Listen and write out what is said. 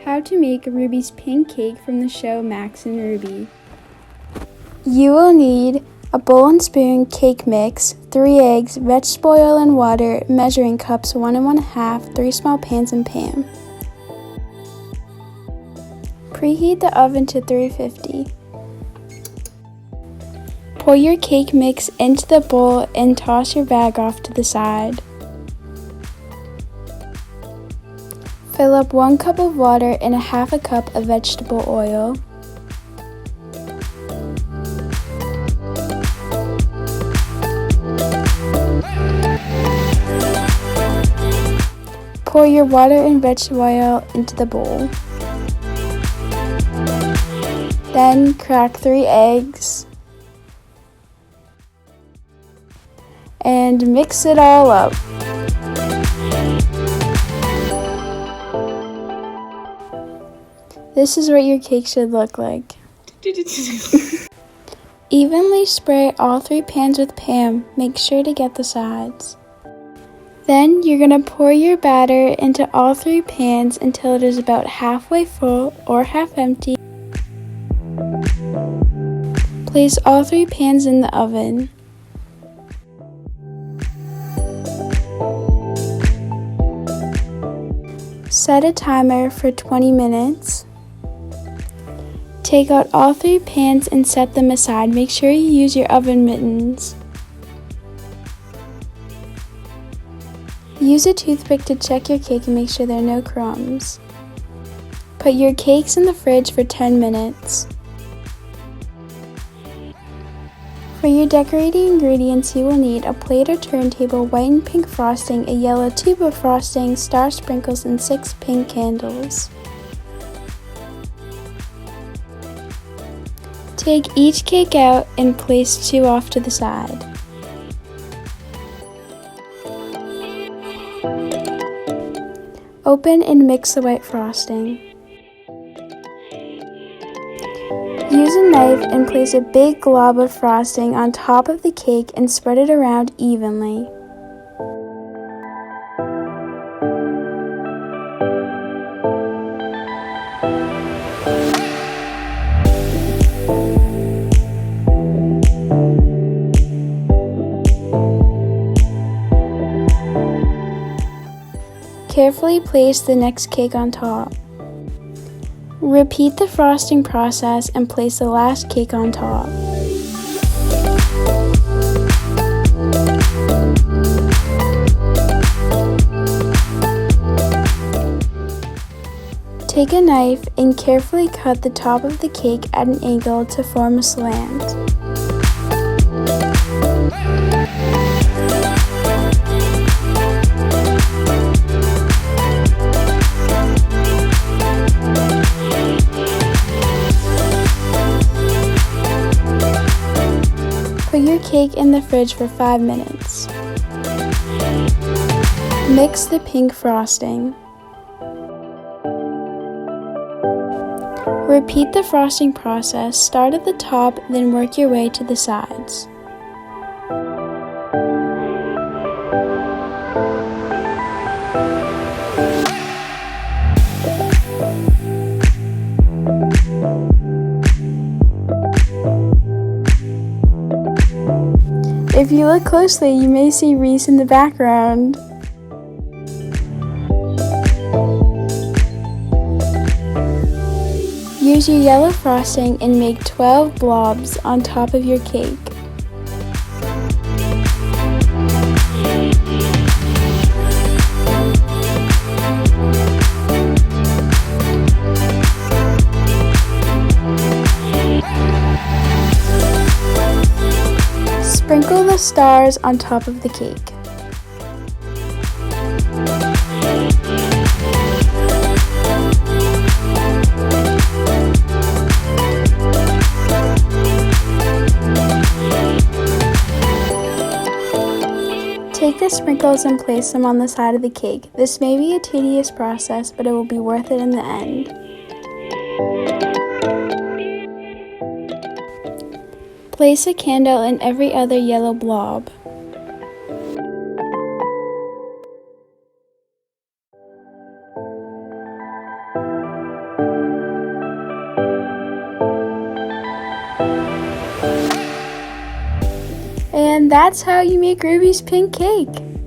How to make Ruby's pink cake from the show Max and Ruby. You will need a bowl and spoon cake mix, 3 eggs, vegetable oil and water, measuring cups 1 and 1/2, 3 small pans and pan. Preheat the oven to 350. Pour your cake mix into the bowl and toss your bag off to the side. Fill up 1 cup of water and 1/2 cup of vegetable oil. Pour your water and vegetable oil into the bowl. Then crack 3 eggs and mix it all up. This is what your cake should look like. Evenly spray all 3 pans with Pam. Make sure to get the sides. Then you're going to pour your batter into all 3 pans until it is about halfway full or half empty. Place all 3 pans in the oven. Set a timer for 20 minutes. Take out all 3 pans and set them aside. Make sure you use your oven mittens. Use a toothpick to check your cake and make sure there are no crumbs. Put your cakes in the fridge for 10 minutes. For your decorating ingredients, you will need a plate or turntable, white and pink frosting, a yellow tube of frosting, star sprinkles, and 6 pink candles. Take each cake out and place 2 off to the side. Open and mix the white frosting. Use a knife and place a big glob of frosting on top of the cake and spread it around evenly. Carefully place the next cake on top. Repeat the frosting process and place the last cake on top. Take a knife and carefully cut the top of the cake at an angle to form a slant. Put your cake in the fridge for 5 minutes. Mix the pink frosting. Repeat the frosting process. Start at the top, then work your way to the sides. If you look closely, you may see Reese in the background. Use your yellow frosting and make 12 blobs on top of your cake. Sprinkle the stars on top of the cake. Take the sprinkles and place them on the side of the cake. This may be a tedious process, but it will be worth it in the end. Place a candle in every other yellow blob. And that's how you make Ruby's pink cake.